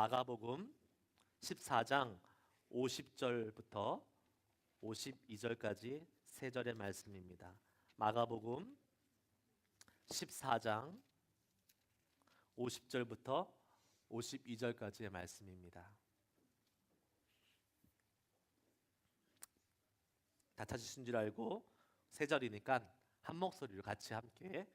마가복음 14장 50절부터 52절까지 세 절의 말씀입니다. 마가복음 14장 50절부터 52절까지의 말씀입니다. 다 찾으신 줄 알고 세 절이니까 한 목소리로 같이 함께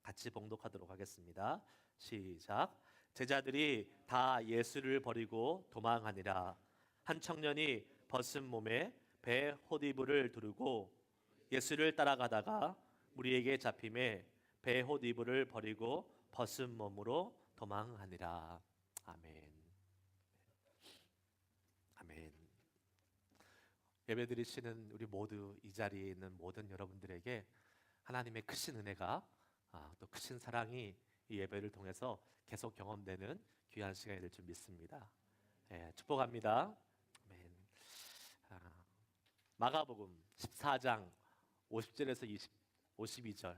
같이 봉독하도록 하겠습니다. 시작. 제자들이 다 예수를 버리고 도망하니라. 한 청년이 벗은 몸에 배 홑이불을 두르고 예수를 따라가다가 무리에게 잡힘에 배 홑이불을 버리고 벗은 몸으로 도망하니라. 아멘. 아멘. 예배드리시는 우리 모두, 이 자리에 있는 모든 여러분들에게 하나님의 크신 은혜가 또 크신 사랑이 이 예배를 통해서 계속 경험되는 귀한 시간이 될 줄 믿습니다. 축복합니다. 아멘. 마가복음 14장 50절에서 52절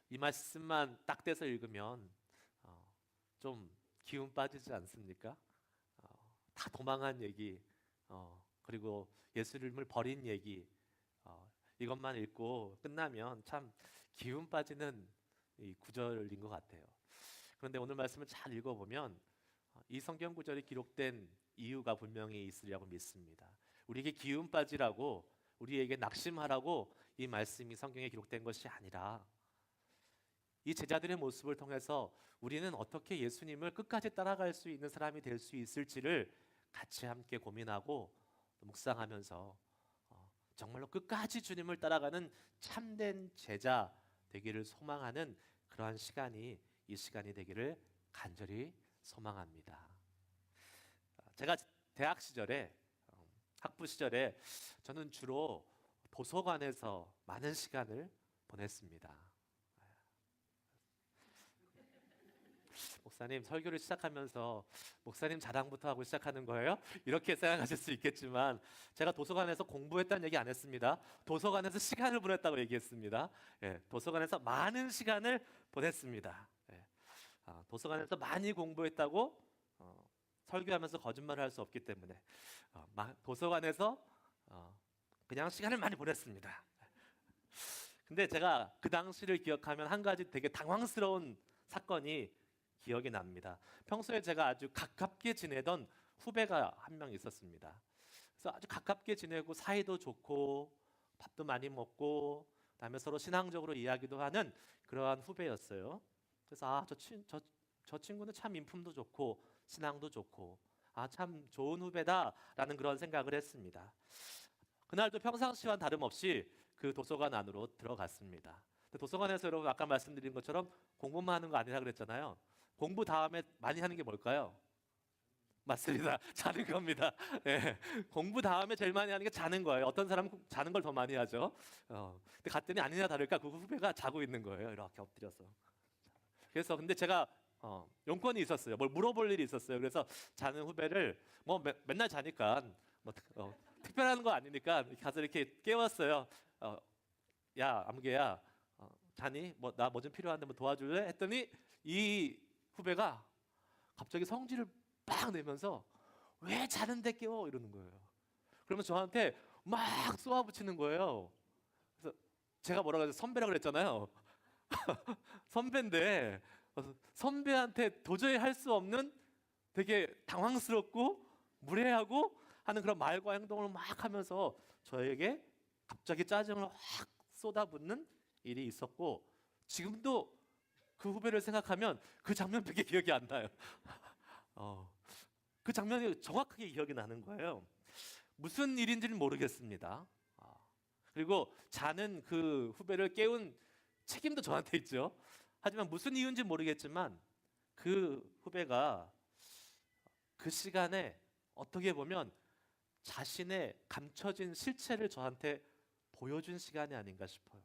이 말씀만 딱 떼서 읽으면 좀 기운 빠지지 않습니까? 다 도망한 얘기, 그리고 예수님을 버린 얘기, 이것만 읽고 끝나면 참 기운 빠지는 이 구절인 것 같아요. 그런데 오늘 말씀을 잘 읽어보면 이 성경 구절이 기록된 이유가 분명히 있으리라고 믿습니다. 우리에게 기운 빠지라고, 우리에게 낙심하라고 이 말씀이 성경에 기록된 것이 아니라 이 제자들의 모습을 통해서 우리는 어떻게 예수님을 끝까지 따라갈 수 있는 사람이 될 수 있을지를 같이 함께 고민하고 묵상하면서 정말로 끝까지 주님을 따라가는 참된 제자 되기를 소망하는 그러한 시간이 이 시간이 되기를 간절히 소망합니다. 제가 대학 시절에, 학부 시절에 저는 주로 도서관에서 많은 시간을 보냈습니다. 목사님, 설교를 시작하면서 목사님 자랑부터 하고 시작하는 거예요? 이렇게 생각하실 수 있겠지만 제가 도서관에서 공부했다는 얘기 안 했습니다. 도서관에서 시간을 보냈다고 얘기했습니다. 도서관에서 많은 시간을 보냈습니다. 도서관에서 많이 공부했다고 설교하면서 거짓말을 할 수 없기 때문에 도서관에서 그냥 시간을 많이 보냈습니다. 근데 제가 그 당시를 기억하면 한 가지 되게 당황스러운 사건이 기억이 납니다. 평소에 제가 아주 가깝게 지내던 후배가 한 명 있었습니다. 그래서 아주 가깝게 지내고 사이도 좋고 밥도 많이 먹고 그다음에 서로 신앙적으로 이야기도 하는 그러한 후배였어요. 그래서 저 친구는 참 인품도 좋고 신앙도 좋고 참 좋은 후배다라는 그런 생각을 했습니다. 그날도 평상시와 다름없이 그 도서관 안으로 들어갔습니다. 도서관에서 여러분 아까 말씀드린 것처럼 공부만 하는 거 아니라 그랬잖아요. 공부 다음에 많이 하는 게 뭘까요? 맞습니다. 자는 겁니다. 공부 다음에 제일 많이 하는 게 자는 거예요. 어떤 사람은 자는 걸 더 많이 하죠. 근데 갔더니 아니나 다를까 그 후배가 자고 있는 거예요. 이렇게 엎드려서. 그래서 근데 제가 용건이 있었어요. 뭘 물어볼 일이 있었어요. 그래서 자는 후배를 맨날 자니까 특별한 거 아니니까 가서 이렇게 깨웠어요. 야, 아무개야, 자니? 나 뭐 좀 필요한데 뭐 도와줄래? 했더니 이 후배가 갑자기 성질을 빡 내면서 왜 자는데 깨워? 이러는 거예요. 그러면 저한테 막 쏘아붙이는 거예요. 그래서 제가 뭐라고 해서 선배라 그랬잖아요. 선배인데 선배한테 도저히 할 수 없는 되게 당황스럽고 무례하고 하는 그런 말과 행동을 막 하면서 저에게 갑자기 짜증을 확 쏟아붓는 일이 있었고 지금도 그 후배를 생각하면 그 장면밖에 기억이 안 나요. 그 장면이 정확하게 기억이 나는 거예요. 무슨 일인지는 모르겠습니다. 그리고 자는 그 후배를 깨운 책임도 저한테 있죠. 하지만 무슨 이유인지 모르겠지만 그 후배가 그 시간에 어떻게 보면 자신의 감춰진 실체를 저한테 보여준 시간이 아닌가 싶어요.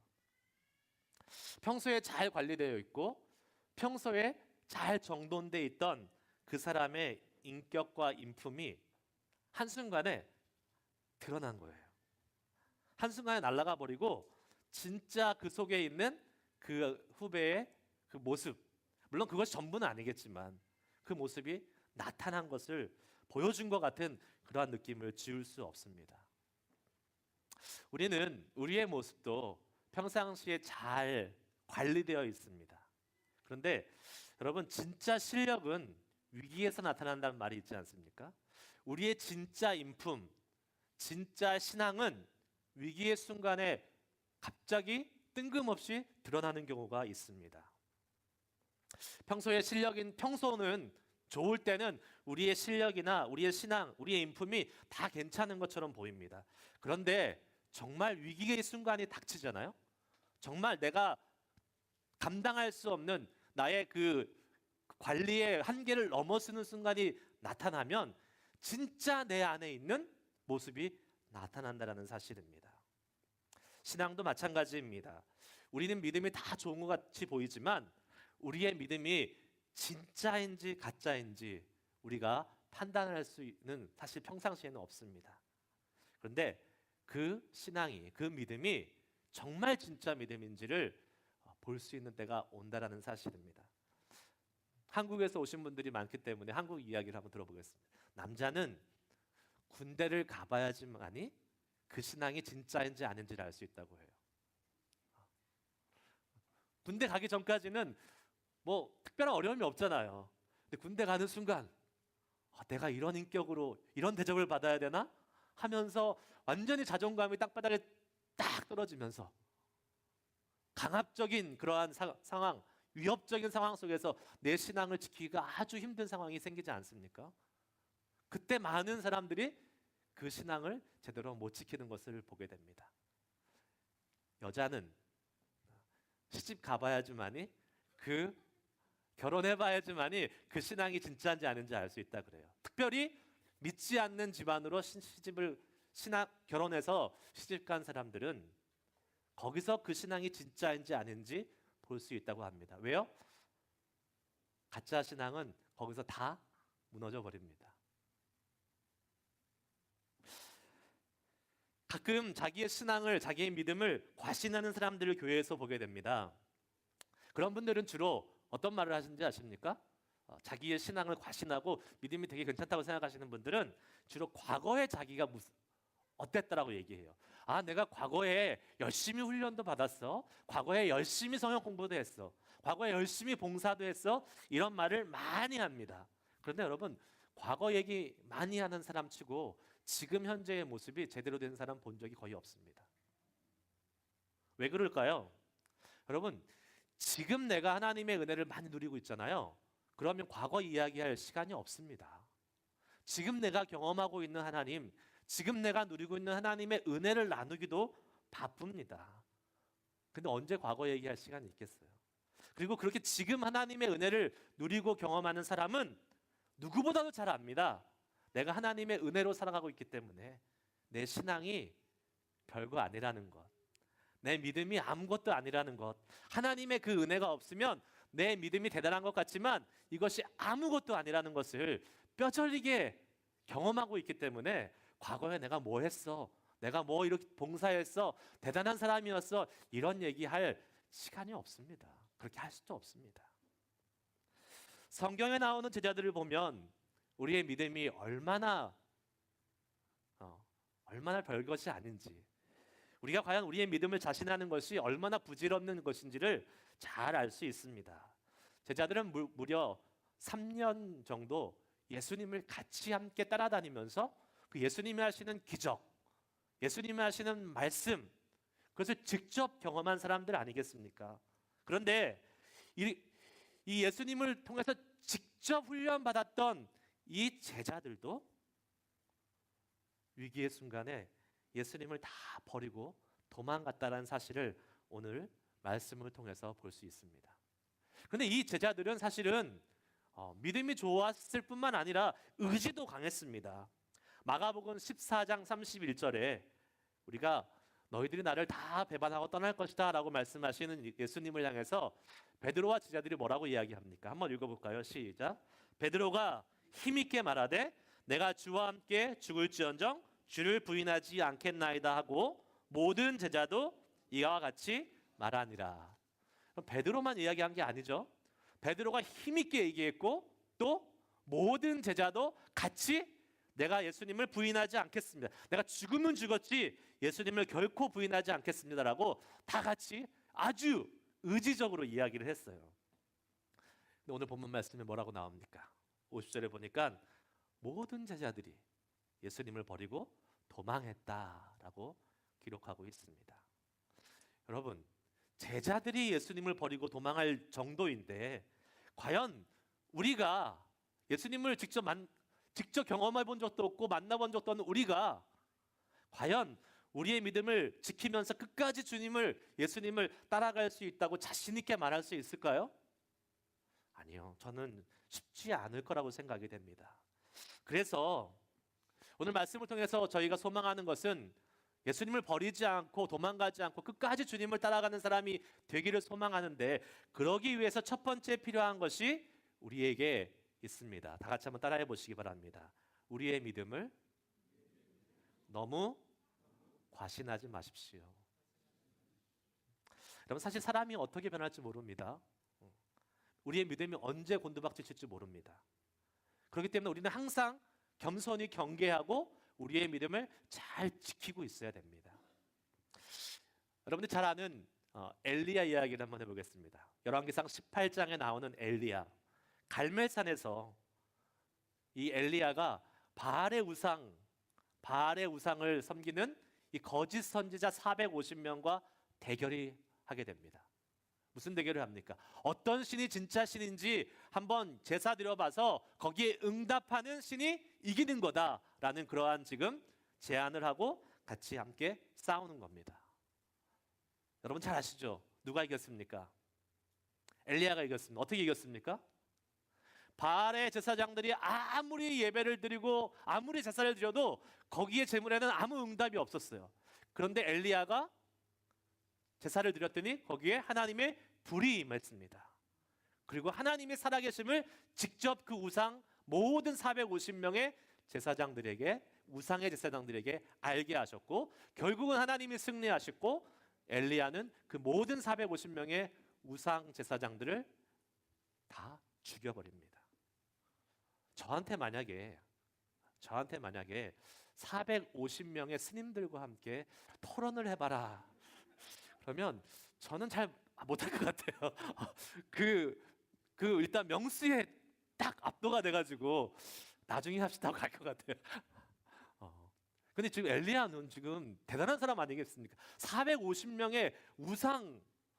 평소에 잘 관리되어 있고 평소에 잘 정돈되어 있던 그 사람의 인격과 인품이 한순간에 드러난 거예요. 한순간에 날아가 버리고 진짜 그 속에 있는 그 후배의 그 모습, 물론 그것이 전부는 아니겠지만 그 모습이 나타난 것을 보여준 것 같은 그러한 느낌을 지울 수 없습니다. 우리는 우리의 모습도 평상시에 잘 관리되어 있습니다. 그런데 여러분, 진짜 실력은 위기에서 나타난다는 말이 있지 않습니까? 우리의 진짜 인품, 진짜 신앙은 위기의 순간에 갑자기 뜬금없이 드러나는 경우가 있습니다. 평소는 좋을 때는 우리의 실력이나 우리의 신앙, 우리의 인품이 다 괜찮은 것처럼 보입니다. 그런데 정말 위기의 순간이 닥치잖아요. 정말 내가 감당할 수 없는 나의 그 관리의 한계를 넘어서는 순간이 나타나면 진짜 내 안에 있는 모습이 나타난다는 사실입니다. 신앙도 마찬가지입니다. 우리는 믿음이 다 좋은 것 같이 보이지만 우리의 믿음이 진짜인지 가짜인지 우리가 판단할 수 있는 사실 평상시에는 없습니다. 그런데 그 신앙이, 그 믿음이 정말 진짜 믿음인지를 볼 수 있는 때가 온다라는 사실입니다. 한국에서 오신 분들이 많기 때문에 한국 이야기를 한번 들어보겠습니다. 남자는 군대를 가봐야지만이 그 신앙이 진짜인지 아닌지를 알 수 있다고 해요. 군대 가기 전까지는 뭐 특별한 어려움이 없잖아요. 근데 군대 가는 순간 내가 이런 인격으로 이런 대접을 받아야 되나? 하면서 완전히 자존감이 땅바닥에 딱 떨어지면서 강압적인 그러한 상황, 위협적인 상황 속에서 내 신앙을 지키기가 아주 힘든 상황이 생기지 않습니까? 그때 많은 사람들이 그 신앙을 제대로 못 지키는 것을 보게 됩니다. 여자는 시집 가봐야지만이 결혼해봐야지만이 그 신앙이 진짜인지 아닌지 알 수 있다 그래요. 특별히 믿지 않는 집안으로 결혼해서 시집간 사람들은 거기서 그 신앙이 진짜인지 아닌지 볼 수 있다고 합니다. 왜요? 가짜 신앙은 거기서 다 무너져 버립니다. 가끔 자기의 신앙을, 자기의 믿음을 과신하는 사람들을 교회에서 보게 됩니다. 그런 분들은 주로 어떤 말을 하시는지 아십니까? 자기의 신앙을 과신하고 믿음이 되게 괜찮다고 생각하시는 분들은 주로 과거에 자기가 어땠다라고 얘기해요. 내가 과거에 열심히 훈련도 받았어. 과거에 열심히 성경 공부도 했어. 과거에 열심히 봉사도 했어. 이런 말을 많이 합니다. 그런데 여러분, 과거 얘기 많이 하는 사람 치고 지금 현재의 모습이 제대로 된 사람 본 적이 거의 없습니다. 왜 그럴까요? 여러분, 지금 내가 하나님의 은혜를 많이 누리고 있잖아요. 그러면 과거 이야기할 시간이 없습니다. 지금 내가 경험하고 있는 하나님, 지금 내가 누리고 있는 하나님의 은혜를 나누기도 바쁩니다. 근데 언제 과거 얘기할 시간이 있겠어요? 그리고 그렇게 지금 하나님의 은혜를 누리고 경험하는 사람은 누구보다도 잘 압니다. 내가 하나님의 은혜로 살아가고 있기 때문에 내 신앙이 별거 아니라는 것, 내 믿음이 아무것도 아니라는 것, 하나님의 그 은혜가 없으면 내 믿음이 대단한 것 같지만 이것이 아무것도 아니라는 것을 뼈저리게 경험하고 있기 때문에 과거에 내가 뭐 했어, 내가 뭐 이렇게 봉사했어, 대단한 사람이었어, 이런 얘기할 시간이 없습니다. 그렇게 할 수도 없습니다. 성경에 나오는 제자들을 보면 우리의 믿음이 얼마나 별것이 아닌지, 우리가 과연 우리의 믿음을 자신하는 것이 얼마나 부질없는 것인지를 잘 알 수 있습니다. 제자들은 무려 3년 정도 예수님을 같이 함께 따라다니면서 그 예수님이 하시는 기적, 예수님이 하시는 말씀, 그것을 직접 경험한 사람들 아니겠습니까? 그런데 이 예수님을 통해서 직접 훈련받았던 이 제자들도 위기의 순간에 예수님을 다 버리고 도망갔다는 사실을 오늘 말씀을 통해서 볼 수 있습니다. 그런데 이 제자들은 사실은 믿음이 좋았을 뿐만 아니라 의지도 강했습니다. 마가복음 14장 31절에 우리가 너희들이 나를 다 배반하고 떠날 것이다 라고 말씀하시는 예수님을 향해서 베드로와 제자들이 뭐라고 이야기합니까? 한번 읽어볼까요? 시작. 베드로가 힘있게 말하되 내가 주와 함께 죽을지언정 주를 부인하지 않겠나이다 하고 모든 제자도 이와 같이 말하니라. 베드로만 이야기한 게 아니죠. 베드로가 힘있게 얘기했고 또 모든 제자도 같이 내가 예수님을 부인하지 않겠습니다. 내가 죽으면 죽었지 예수님을 결코 부인하지 않겠습니다라고 다 같이 아주 의지적으로 이야기를 했어요. 근데 오늘 본문 말씀에 뭐라고 나옵니까? 50절에 보니까 모든 제자들이 예수님을 버리고 도망했다라고 기록하고 있습니다. 여러분, 제자들이 예수님을 버리고 도망할 정도인데 과연 우리가 예수님을 직접 경험해 본 적도 없고 만나본 적도 없는 우리가 과연 우리의 믿음을 지키면서 끝까지 예수님을 따라갈 수 있다고 자신 있게 말할 수 있을까요? 아니요. 저는 쉽지 않을 거라고 생각이 됩니다. 그래서 오늘 말씀을 통해서 저희가 소망하는 것은 예수님을 버리지 않고 도망가지 않고 끝까지 주님을 따라가는 사람이 되기를 소망하는데, 그러기 위해서 첫 번째 필요한 것이 우리에게 있습니다. 다 같이 한번 따라해 보시기 바랍니다. 우리의 믿음을 너무 과신하지 마십시오. 여러분, 사실 사람이 어떻게 변할지 모릅니다. 우리의 믿음이 언제 곤두박질칠지 모릅니다. 그렇기 때문에 우리는 항상 겸손히 경계하고 우리의 믿음을 잘 지키고 있어야 됩니다. 여러분들 잘 아는 엘리야 이야기를 한번 해보겠습니다. 열왕기상 18장에 나오는 엘리야, 갈멜산에서 이 엘리야가 바알의 우상을 섬기는 이 거짓 선지자 450명과 대결이 하게 됩니다. 무슨 대결을 합니까? 어떤 신이 진짜 신인지 한번 제사 드려봐서 거기에 응답하는 신이 이기는 거다라는 그러한 지금 제안을 하고 같이 함께 싸우는 겁니다. 여러분 잘 아시죠? 누가 이겼습니까? 엘리야가 이겼습니다. 어떻게 이겼습니까? 바알의 제사장들이 아무리 예배를 드리고 아무리 제사를 드려도 거기에 제물에는 아무 응답이 없었어요. 그런데 엘리야가 제사를 드렸더니 거기에 하나님의 불이 임했습니다. 그리고 하나님의 살아계심을 직접 그 우상 모든 450명의 제사장들에게, 우상의 제사장들에게 알게 하셨고, 결국은 하나님이 승리하셨고 엘리야는 그 모든 450명의 우상 제사장들을 다 죽여버립니다. 저한테 만약에 450명의 스님들과 함께 토론을 해봐라 그러면 저는 잘 못할 것 같아요. 일단 명수에 딱 압도가 돼가지고 나중에 합시다 하고 갈 것 같아요. 근데 지금 엘리야는 지금 대단한 사람 아니겠습니까? 450명의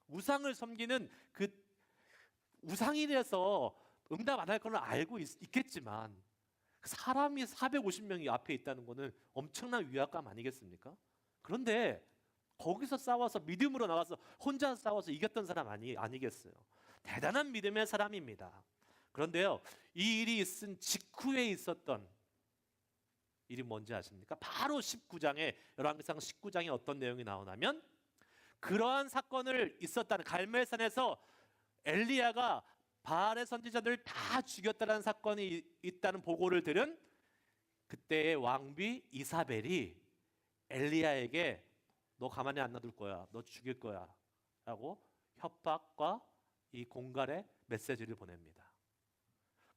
우상을 섬기는 그 우상이 돼서 응답 안 할 거는 알고 있겠지만 사람이 450명이 앞에 있다는 거는 엄청난 위압감 아니겠습니까? 그런데 거기서 싸워서 믿음으로 나가서 혼자 싸워서 이겼던 사람 아니겠어요? 대단한 믿음의 사람입니다. 그런데요, 이 일이 있은 직후에 있었던 일이 뭔지 아십니까? 바로 19장에, 열왕기상 19장에 어떤 내용이 나오냐면, 그러한 사건을 있었다는, 갈멜산에서 엘리야가 바알의 선지자들을 다 죽였다는 사건이 있다는 보고를 들은 그때의 왕비 이사벨이 엘리야에게 너 가만히 안 놔둘 거야, 너 죽일 거야 라고 협박과 이 공갈의 메시지를 보냅니다.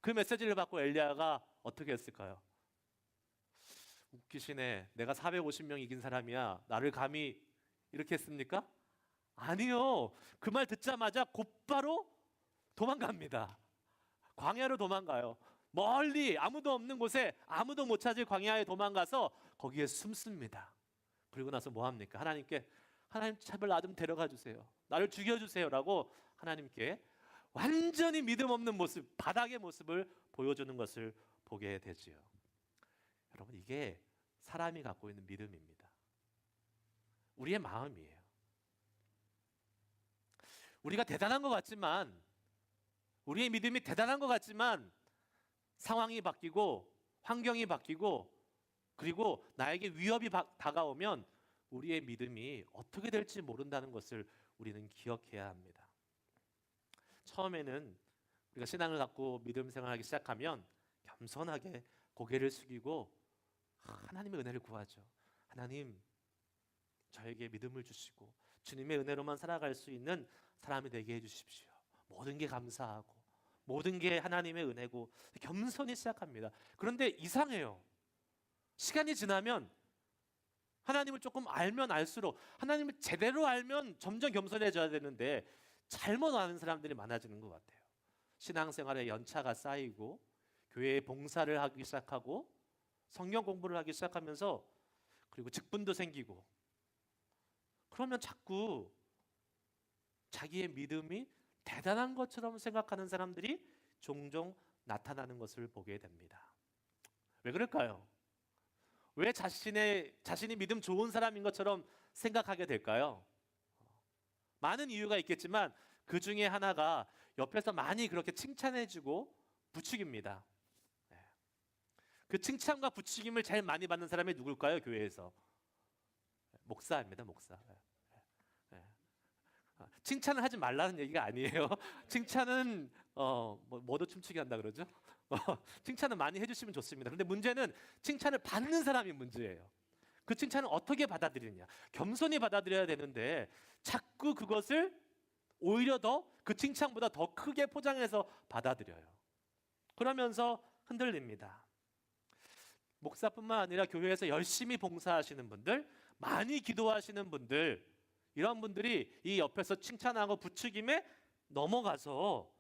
그 메시지를 받고 엘리야가 어떻게 했을까요? 웃기시네, 내가 450명 이긴 사람이야, 나를 감히 이렇게 했습니까? 아니요. 그 말 듣자마자 곧바로 도망갑니다. 광야로 도망가요. 멀리 아무도 없는 곳에, 아무도 못 찾을 광야에 도망가서 거기에 숨습니다. 그리고 나서 뭐 합니까? 하나님께, 하나님 제발 나 좀 데려가 주세요, 나를 죽여주세요 라고 하나님께 완전히 믿음 없는 모습, 바닥의 모습을 보여주는 것을 보게 되지요. 여러분, 이게 사람이 갖고 있는 믿음입니다. 우리의 마음이에요. 우리가 대단한 것 같지만, 우리의 믿음이 대단한 것 같지만 상황이 바뀌고 환경이 바뀌고 그리고 나에게 위협이 다가오면 우리의 믿음이 어떻게 될지 모른다는 것을 우리는 기억해야 합니다. 처음에는 우리가 신앙을 갖고 믿음 생활하기 시작하면 겸손하게 고개를 숙이고 하나님의 은혜를 구하죠. 하나님, 저에게 믿음을 주시고 주님의 은혜로만 살아갈 수 있는 사람이 되게 해주십시오. 모든 게 감사하고 모든 게 하나님의 은혜고 겸손히 시작합니다. 그런데 이상해요. 시간이 지나면 하나님을 조금 알면 알수록 하나님을 제대로 알면 점점 겸손해져야 되는데 잘못 아는 사람들이 많아지는 것 같아요. 신앙생활에 연차가 쌓이고 교회에 봉사를 하기 시작하고 성경 공부를 하기 시작하면서 그리고 직분도 생기고 그러면 자꾸 자기의 믿음이 대단한 것처럼 생각하는 사람들이 종종 나타나는 것을 보게 됩니다. 왜 그럴까요? 왜 자신이 믿음 좋은 사람인 것처럼 생각하게 될까요? 많은 이유가 있겠지만 그 중에 하나가 옆에서 많이 그렇게 칭찬해주고 부추깁니다. 그 칭찬과 부추김을 제일 많이 받는 사람이 누굴까요? 교회에서 목사입니다. 목사. 칭찬을 하지 말라는 얘기가 아니에요. 칭찬은 뭐도 춤추게 한다 그러죠. 칭찬은 많이 해주시면 좋습니다. 그런데 문제는 칭찬을 받는 사람이 문제예요. 그 칭찬을 어떻게 받아들이느냐. 겸손히 받아들여야 되는데 자꾸 그것을 오히려 더 그 칭찬보다 더 크게 포장해서 받아들여요. 그러면서 흔들립니다. 목사뿐만 아니라 교회에서 열심히 봉사하시는 분들, 많이 기도하시는 분들, 이런 분들이 이 옆에서 칭찬하고 부추김에 넘어가서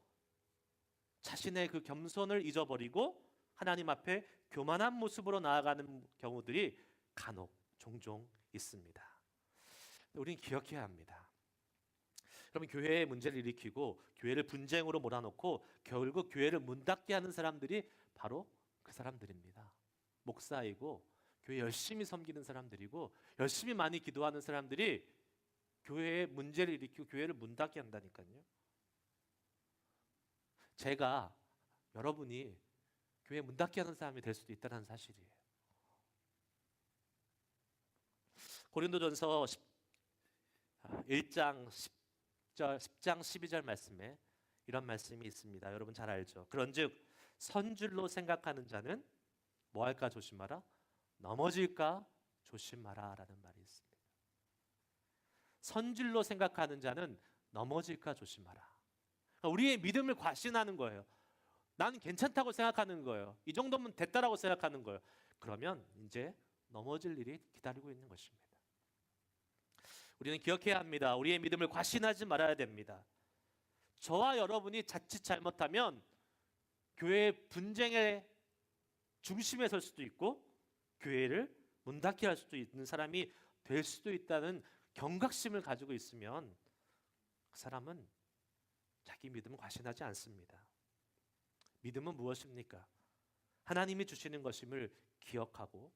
자신의 그 겸손을 잊어버리고 하나님 앞에 교만한 모습으로 나아가는 경우들이 간혹 종종 있습니다. 우리는 기억해야 합니다. 그러면 교회에 문제를 일으키고 교회를 분쟁으로 몰아넣고 결국 교회를 문 닫게 하는 사람들이 바로 그 사람들입니다. 목사이고 교회 열심히 섬기는 사람들이고 열심히 많이 기도하는 사람들이 교회에 문제를 일으키고 교회를 문 닫게 한다니까요. 제가 여러분이 교회 문 닫게 하는 사람이 될 수도 있다는 사실이에요. 고린도전서 1장 10장 12절 말씀에 이런 말씀이 있습니다. 여러분 잘 알죠? 그런즉 선줄로 생각하는 자는 뭐 할까 조심하라? 넘어질까 조심하라 라는 말이 있습니다. 선줄로 생각하는 자는 넘어질까 조심하라. 그러니까 우리의 믿음을 과신하는 거예요. 난 괜찮다고 생각하는 거예요. 이 정도면 됐다라고 생각하는 거예요. 그러면 이제 넘어질 일이 기다리고 있는 것입니다. 우리는 기억해야 합니다. 우리의 믿음을 과신하지 말아야 됩니다. 저와 여러분이 자칫 잘못하면 교회의 분쟁의 중심에 설 수도 있고 교회를 문 닫게 할 수도 있는 사람이 될 수도 있다는 경각심을 가지고 있으면 그 사람은 자기 믿음을 과신하지 않습니다. 믿음은 무엇입니까? 하나님이 주시는 것임을 기억하고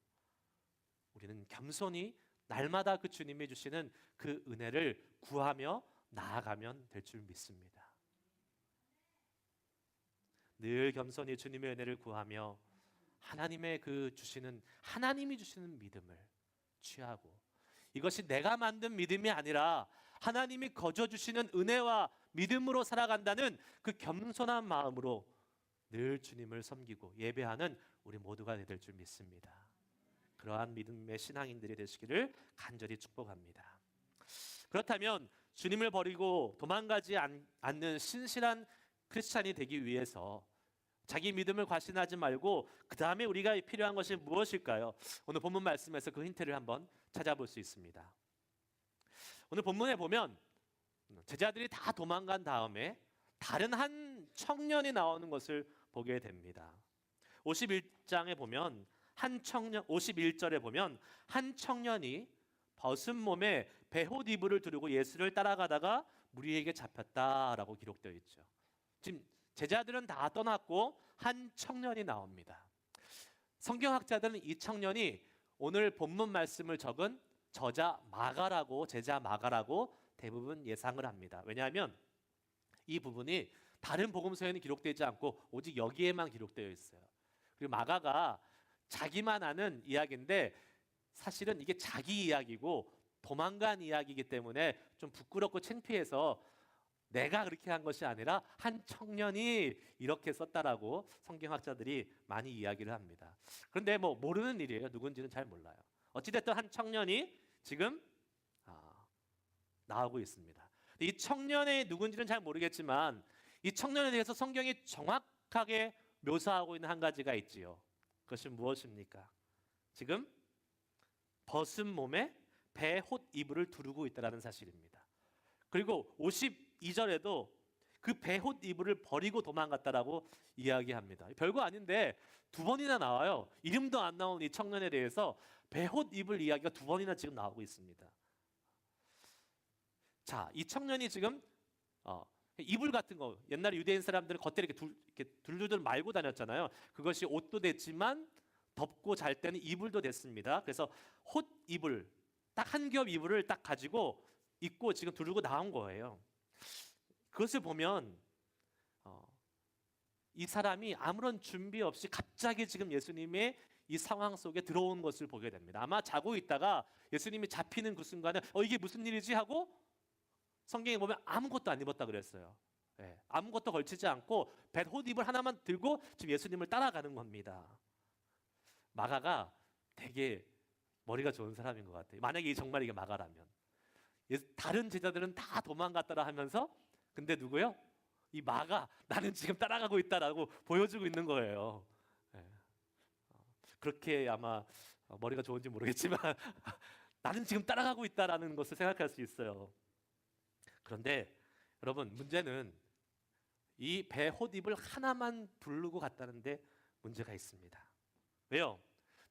우리는 겸손히 날마다 그 주님이 주시는 그 은혜를 구하며 나아가면 될 줄 믿습니다. 늘 겸손히 주님의 은혜를 구하며 하나님이 주시는 믿음을 취하고 이것이 내가 만든 믿음이 아니라 하나님이 거저 주시는 은혜와 믿음으로 살아간다는 그 겸손한 마음으로 늘 주님을 섬기고 예배하는 우리 모두가 될 줄 믿습니다. 그러한 믿음의 신앙인들이 되시기를 간절히 축복합니다. 그렇다면 주님을 버리고 도망가지 않는 신실한 크리스찬이 되기 위해서 자기 믿음을 과신하지 말고 그 다음에 우리가 필요한 것이 무엇일까요? 오늘 본문 말씀에서 그 힌트를 한번 찾아볼 수 있습니다. 오늘 본문에 보면 제자들이 다 도망간 다음에 다른 한 청년이 나오는 것을 보게 됩니다. 51장에 보면 51절에 보면 한 청년이 벗은 몸에 베옷 이불을 두르고 예수를 따라가다가 무리에게 잡혔다라고 기록되어 있죠. 지금 제자들은 다 떠났고 한 청년이 나옵니다. 성경학자들은 이 청년이 오늘 본문 말씀을 적은 제자 마가라고 대부분 예상을 합니다. 왜냐하면 이 부분이 다른 복음서에는 기록되지 않고 오직 여기에만 기록되어 있어요. 그리고 마가가 자기만 아는 이야기인데 사실은 이게 자기 이야기고 도망간 이야기이기 때문에 좀 부끄럽고 창피해서 내가 그렇게 한 것이 아니라 한 청년이 이렇게 썼다라고 성경학자들이 많이 이야기를 합니다. 그런데 뭐 모르는 일이에요. 누군지는 잘 몰라요. 어찌됐든 한 청년이 지금 나오고 있습니다. 이 청년이 누군지는 잘 모르겠지만 이 청년에 대해서 성경이 정확하게 묘사하고 있는 한 가지가 있지요. 그것이 무엇입니까? 지금 벗은 몸에 베옷 이불을 두르고 있다는 사실입니다. 그리고 52절에도 그 베옷 이불을 버리고 도망갔다라고 이야기합니다. 별거 아닌데 두 번이나 나와요. 이름도 안 나온 이 청년에 대해서 베옷 이불 이야기가 두 번이나 지금 나오고 있습니다. 자, 이 청년이 지금 이불 같은 거, 옛날에 유대인 사람들은 겉에 이렇게 둘둘 말고 다녔잖아요. 그것이 옷도 됐지만 덮고 잘 때는 이불도 됐습니다. 그래서 헛 이불, 딱 한 겹 이불을 딱 가지고 입고 지금 두르고 나온 거예요. 그것을 보면 이 사람이 아무런 준비 없이 갑자기 지금 예수님의 이 상황 속에 들어온 것을 보게 됩니다. 아마 자고 있다가 예수님이 잡히는 그 순간에 이게 무슨 일이지 하고 성경에 보면 아무것도 안 입었다 그랬어요. 예, 아무것도 걸치지 않고 뱃옷 이불 하나만 들고 지금 예수님을 따라가는 겁니다. 마가가 되게 머리가 좋은 사람인 것 같아요. 만약에 정말 이게 마가라면 다른 제자들은 다 도망갔다라 하면서 근데 누구요? 이 마가 나는 지금 따라가고 있다라고 보여주고 있는 거예요. 예. 그렇게 아마 머리가 좋은지 모르겠지만 나는 지금 따라가고 있다라는 것을 생각할 수 있어요. 그런데 여러분 문제는 이 베옷 이불 하나만 두르고 갔다는데 문제가 있습니다. 왜요?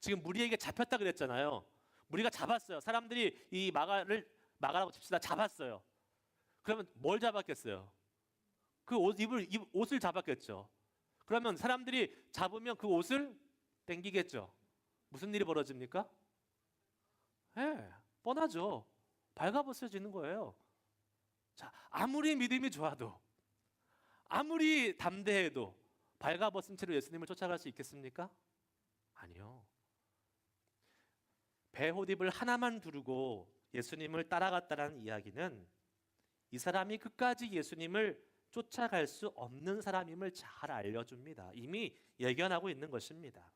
지금 무리에게 잡혔다 그랬잖아요. 무리가 잡았어요. 사람들이 이 마가라고 칩시다. 잡았어요. 그러면 뭘 잡았겠어요? 그 옷을 잡았겠죠. 그러면 사람들이 잡으면 그 옷을 땡기겠죠. 무슨 일이 벌어집니까? 뻔하죠. 발가벗어지는 거예요. 자, 아무리 믿음이 좋아도 아무리 담대해도 발가벗은 채로 예수님을 쫓아갈 수 있겠습니까? 아니요. 베옷 입을 하나만 두르고 예수님을 따라갔다는 이야기는 이 사람이 끝까지 예수님을 쫓아갈 수 없는 사람임을 잘 알려줍니다. 이미 예견하고 있는 것입니다.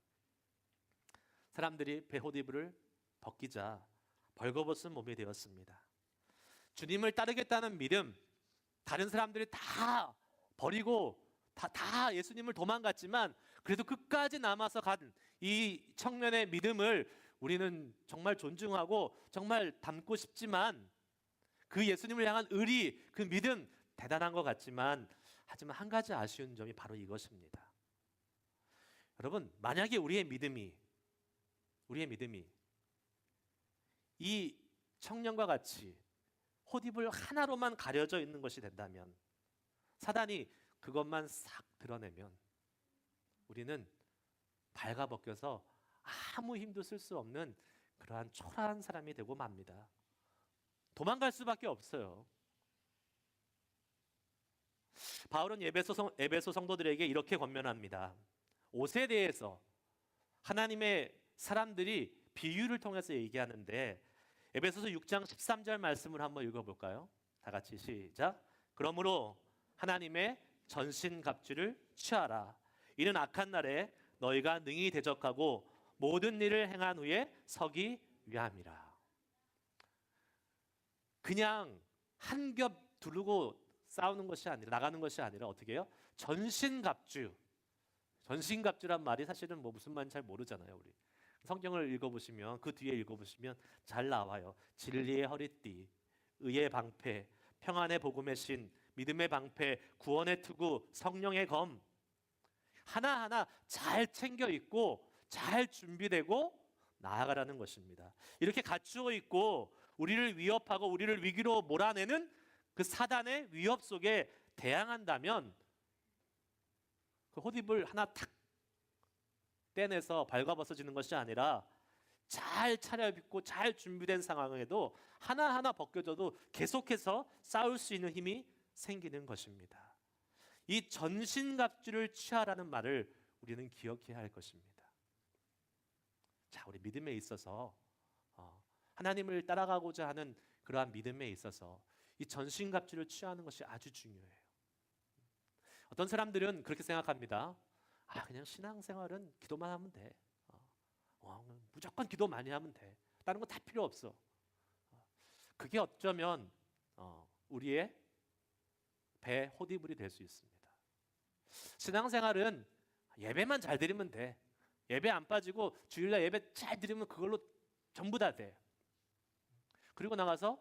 사람들이 베옷 이불을 벗기자 벌거벗은 몸이 되었습니다. 주님을 따르겠다는 믿음, 다른 사람들이 다 버리고 다 예수님을 도망갔지만 그래도 끝까지 남아서 간 이 청년의 믿음을 우리는 정말 존중하고 정말 닮고 싶지만 그 예수님을 향한 의리, 그 믿음 대단한 것 같지만 하지만 한 가지 아쉬운 점이 바로 이것입니다. 여러분, 만약에 우리의 믿음이 이 청년과 같이 헛입을 하나로만 가려져 있는 것이 된다면, 사단이 그것만 싹 드러내면 우리는 발가벗겨서 아무 힘도 쓸 수 없는 그러한 초라한 사람이 되고 맙니다. 도망갈 수밖에 없어요. 바울은 에베소 성도들에게 이렇게 권면합니다. 옷에 대해서 하나님의 사람들이 비유를 통해서 얘기하는데 에베소서 6장 13절 말씀을 한번 읽어볼까요? 다 같이 시작. 그러므로 하나님의 전신갑주를 취하라. 이는 악한 날에 너희가 능히 대적하고 모든 일을 행한 후에 서기 위함이라. 그냥 한 겹 두르고 싸우는 것이 아니라, 나가는 것이 아니라 어떻게 해요? 전신갑주. 전신갑주란 말이 사실은 무슨 말인지 잘 모르잖아요, 우리. 성경을 읽어보시면, 그 뒤에 읽어보시면 잘 나와요. 진리의 허리띠, 의의 방패, 평안의 복음의 신, 믿음의 방패, 구원의 투구, 성령의 검, 하나하나 잘 챙겨 입고 잘 준비되고 나아가라는 것입니다. 이렇게 갖추어 있고 우리를 위협하고 우리를 위기로 몰아내는 그 사단의 위협 속에 대항한다면 그 헛입을 하나 탁 떼내서 발가벗어지는 것이 아니라 잘 차려입고 잘 준비된 상황에도 하나하나 벗겨져도 계속해서 싸울 수 있는 힘이 생기는 것입니다. 이 전신갑주를 취하라는 말을 우리는 기억해야 할 것입니다. 자, 우리 믿음에 있어서 하나님을 따라가고자 하는 그러한 믿음에 있어서 이 전신갑주를 취하는 것이 아주 중요해요. 어떤 사람들은 그렇게 생각합니다. 그냥 신앙생활은 기도만 하면 돼. 무조건 기도 많이 하면 돼. 다른 거 다 필요 없어. 그게 어쩌면 우리의 배 헛이불이 될 수 있습니다. 신앙생활은 예배만 잘 드리면 돼. 예배 안 빠지고 주일날 예배 잘 드리면 그걸로 전부 다 돼. 그리고 나가서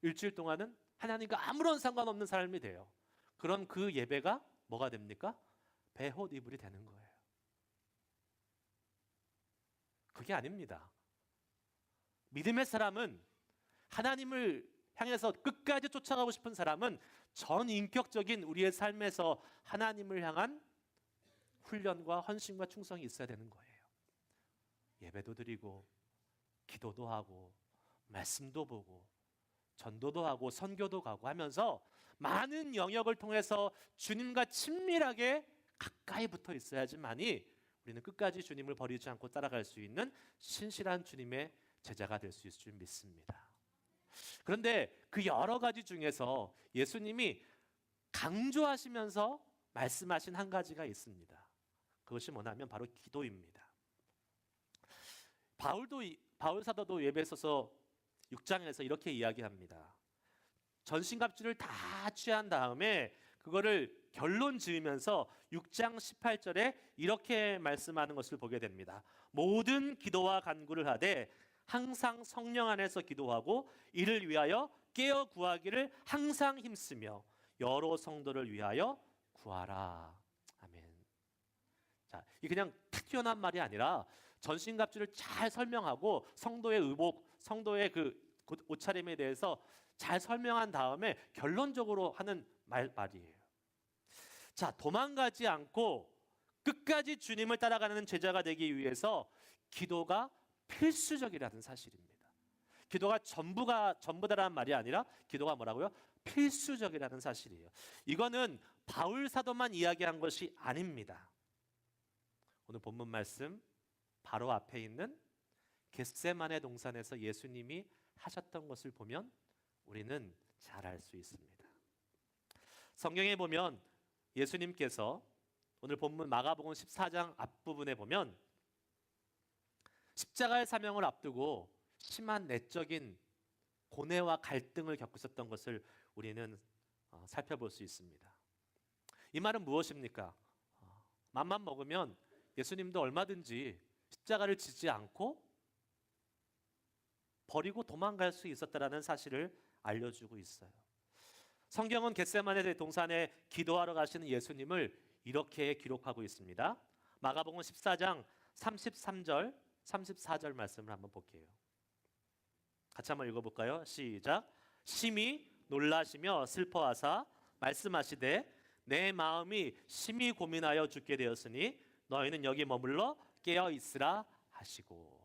일주일 동안은 하나님과 아무런 상관없는 삶이 돼요. 그럼 그 예배가 뭐가 됩니까? 배옷 이불이 되는 거예요. 그게 아닙니다. 믿음의 사람은, 하나님을 향해서 끝까지 쫓아가고 싶은 사람은 전인격적인 우리의 삶에서 하나님을 향한 훈련과 헌신과 충성이 있어야 되는 거예요. 예배도 드리고 기도도 하고 말씀도 보고 전도도 하고 선교도 가고 하면서 많은 영역을 통해서 주님과 친밀하게 가까이 붙어 있어야지만이 우리는 끝까지 주님을 버리지 않고 따라갈 수 있는 신실한 주님의 제자가 될 수 있을 줄 믿습니다. 그런데 그 여러 가지 중에서 예수님이 강조하시면서 말씀하신 한 가지가 있습니다. 그것이 뭐냐면 바로 기도입니다. 바울 사도도 에베소서 6장에서 이렇게 이야기합니다. 전신갑주를 다 취한 다음에 그거를 결론 지으면서 6장 18절에 이렇게 말씀하는 것을 보게 됩니다. 모든 기도와 간구를 하되 항상 성령 안에서 기도하고 이를 위하여 깨어 구하기를 항상 힘쓰며 여러 성도를 위하여 구하라. 아멘. 자, 이 그냥 탁 튀어나온 말이 아니라 전신갑주를 잘 설명하고 성도의 의복, 성도의 그 옷차림에 대해서 잘 설명한 다음에 결론적으로 하는 말이에요. 자, 도망가지 않고 끝까지 주님을 따라가는 제자가 되기 위해서 기도가 필수적이라는 사실입니다. 기도가 전부다라는 말이 아니라 기도가 뭐라고요? 필수적이라는 사실이에요. 이거는 바울 사도만 이야기한 것이 아닙니다. 오늘 본문 말씀 바로 앞에 있는 겟세마네 동산에서 예수님이 하셨던 것을 보면 우리는 잘 알 수 있습니다. 성경에 보면 예수님께서 오늘 본문 마가복음 14장 앞부분에 보면 십자가의 사명을 앞두고 심한 내적인 고뇌와 갈등을 겪으셨던 것을 우리는 살펴볼 수 있습니다. 이 말은 무엇입니까? 맘만 먹으면 예수님도 얼마든지 십자가를 지지 않고 버리고 도망갈 수 있었다라는 사실을 알려주고 있어요. 성경은 겟세마네 동산에 기도하러 가시는 예수님을 이렇게 기록하고 있습니다. 마가복음 14장 33절, 34절 말씀을 한번 볼게요. 같이 한번 읽어볼까요? 시작. 심히 놀라시며 슬퍼하사 말씀하시되 내 마음이 심히 고민하여 죽게 되었으니 너희는 여기 머물러 깨어 있으라 하시고.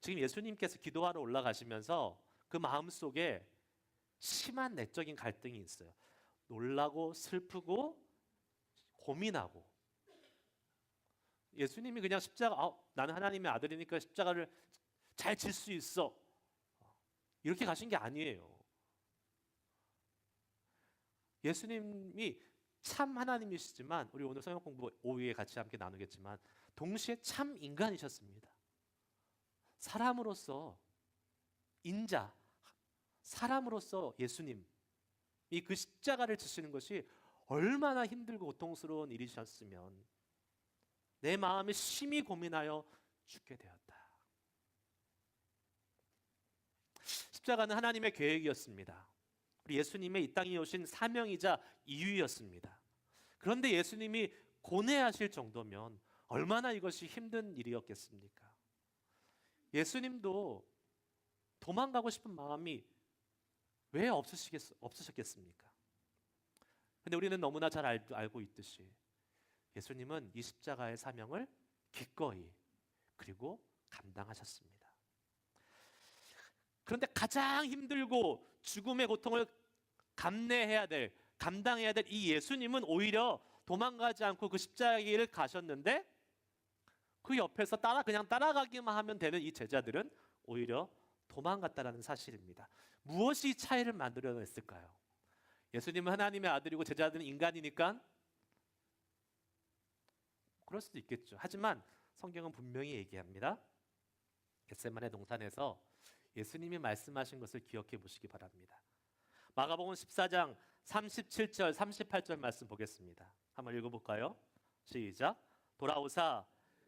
지금 예수님께서 기도하러 올라가시면서 그 마음속에 심한 내적인 갈등이 있어요. 놀라고 슬프고 고민하고. 예수님이 그냥 십자가, 나는 하나님의 아들이니까 십자가를 잘 질 수 있어, 이렇게 가신 게 아니에요. 예수님이 참 하나님이시지만, 우리 오늘 성경 공부 오후에 같이 함께 나누겠지만 동시에 참 인간이셨습니다. 사람으로서 인자, 사람으로서 예수님이 그 십자가를 지시는 것이 얼마나 힘들고 고통스러운 일이셨으면 내 마음이 심히 고민하여 죽게 되었다. 십자가는 하나님의 계획이었습니다. 우리 예수님의 이 땅에 오신 사명이자 이유였습니다. 그런데 예수님이 고뇌하실 정도면 얼마나 이것이 힘든 일이었겠습니까? 예수님도 도망가고 싶은 마음이 왜 없으셨겠습니까? 근데 우리는 너무나 잘 알고 있듯이 예수님은 이 십자가의 사명을 기꺼이 그리고 감당하셨습니다. 그런데 가장 힘들고 죽음의 고통을 감당해야 될 이 예수님은 오히려 도망가지 않고 그 십자가의 길을 가셨는데, 그 옆에서 그냥 따라가기만 하면 되는 이 제자들은 오히려 도망갔다라는 사실입니다. 무엇이 차이를 만들어냈을까요? 예수님은 하나님의 아들이고 제자들은 인간이니까 그럴 수도 있겠죠. 하지만 성경은 분명히 얘기합니다. 겟세마네 동산에서 예수님이 말씀하신 것을 기억해 보시기 바랍니다. 마가복음 14장 37절 38절 말씀 보겠습니다. 한번 읽어볼까요? 시작. 돌아오사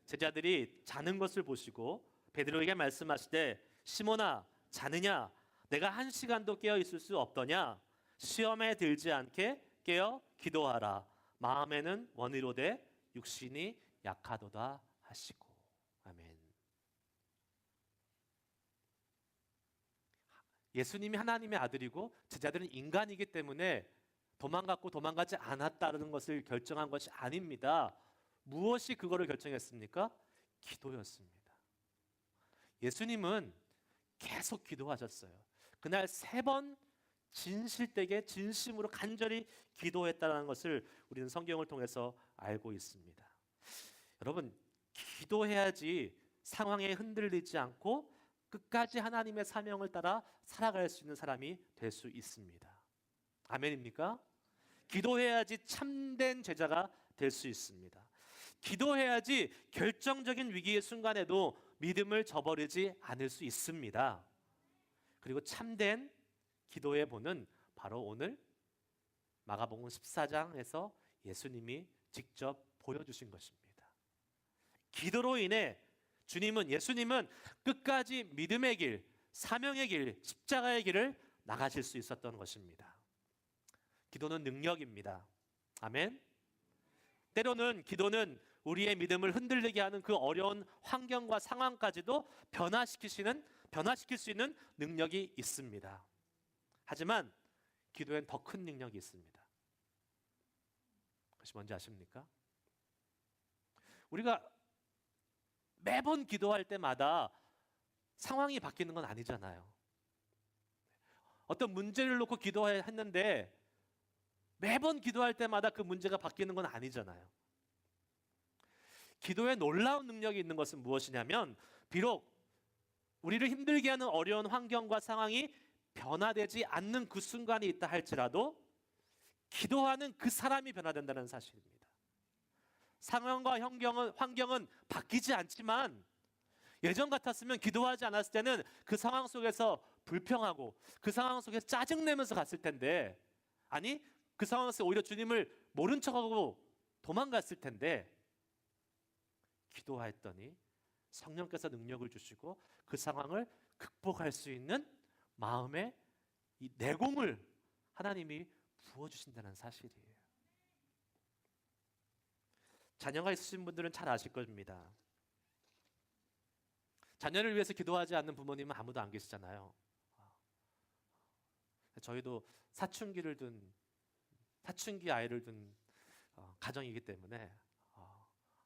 제자들이 자는 것을 보시고 베드로에게 말씀하시되 시몬아 자느냐 내가 1시간도 깨어 있을 수 없더냐 시험에 들지 않게 깨어 기도하라 마음에는 원이로되 육신이 약하도다 하시고. 아멘. 예수님이 하나님의 아들이고 제자들은 인간이기 때문에 도망갔고 도망가지 않았다는 것을 결정한 것이 아닙니다. 무엇이 그거를 결정했습니까? 기도였습니다. 예수님은 계속 기도하셨어요. 그날 3번 진실되게 진심으로 간절히 기도했다는 것을 우리는 성경을 통해서 알고 있습니다. 여러분, 기도해야지 상황에 흔들리지 않고 끝까지 하나님의 사명을 따라 살아갈 수 있는 사람이 될 수 있습니다. 아멘입니까? 기도해야지 참된 제자가 될 수 있습니다. 기도해야지 결정적인 위기의 순간에도 믿음을 저버리지 않을 수 있습니다. 그리고 참된 기도의 본은 바로 오늘 마가복음 14장에서 예수님이 직접 보여주신 것입니다. 기도로 인해 예수님은 끝까지 믿음의 길, 사명의 길, 십자가의 길을 나가실 수 있었던 것입니다. 기도는 능력입니다. 아멘. 때로는 기도는 우리의 믿음을 흔들리게 하는 그 어려운 환경과 상황까지도 변화시킬 수 있는 능력이 있습니다. 하지만 기도엔 더 큰 능력이 있습니다. 그것이 뭔지 아십니까? 우리가 매번 기도할 때마다 상황이 바뀌는 건 아니잖아요. 어떤 문제를 놓고 기도했는데 매번 기도할 때마다 그 문제가 바뀌는 건 아니잖아요. 기도에 놀라운 능력이 있는 것은 무엇이냐면 비록 우리를 힘들게 하는 어려운 환경과 상황이 변화되지 않는 그 순간이 있다 할지라도 기도하는 그 사람이 변화된다는 사실입니다. 상황과 환경은 바뀌지 않지만 예전 같았으면 기도하지 않았을 때는 그 상황 속에서 불평하고 그 상황 속에서 짜증내면서 갔을 텐데, 아니 그 상황에서 오히려 주님을 모른 척하고 도망갔을 텐데 기도했더니 성령께서 능력을 주시고 그 상황을 극복할 수 있는 마음의 이 내공을 하나님이 부어주신다는 사실이에요. 자녀가 있으신 분들은 잘 아실 겁니다. 자녀를 위해서 기도하지 않는 부모님은 아무도 안 계시잖아요. 저희도 사춘기 아이를 둔 가정이기 때문에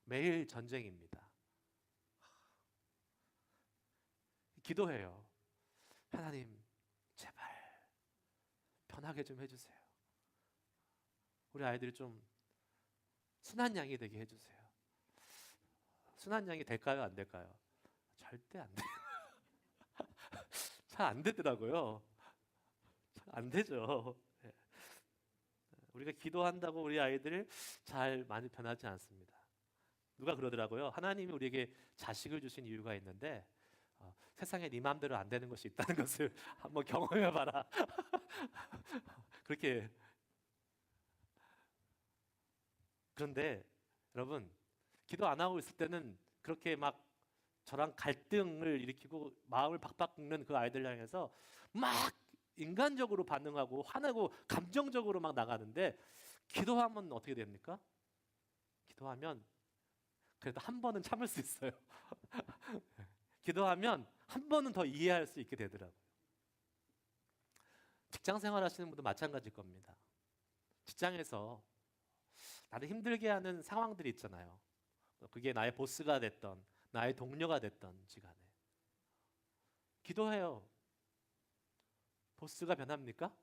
매일 전쟁입니다. 기도해요. 하나님 제발 편하게 좀 해주세요. 우리 아이들이 좀 순한 양이 되게 해주세요. 순한 양이 될까요? 안 될까요? 절대 안 돼요. 잘 안 되더라고요. 잘 안 되죠. 네. 우리가 기도한다고 우리 아이들 잘 많이 변하지 않습니다. 누가 그러더라고요. 하나님이 우리에게 자식을 주신 이유가 있는데 세상에 네 마음대로 안 되는 것이 있다는 것을 한번 경험해봐라. 그렇게. 그런데 여러분, 기도 안 하고 있을 때는 그렇게 막 저랑 갈등을 일으키고 마음을 박박 긁는 그 아이들 향해서 막 인간적으로 반응하고 화내고 감정적으로 막 나가는데, 기도하면 어떻게 됩니까? 기도하면 그래도 한 번은 참을 수 있어요. 기도하면 한 번은 더 이해할 수 있게 되더라고요. 직장 생활 하시는 분도 마찬가지일 겁니다. 직장에서 나를 힘들게 하는 상황들이 있잖아요. 그게 나의 보스가 됐던 나의 동료가 됐던지 간에 기도해요. 보스가 변합니까?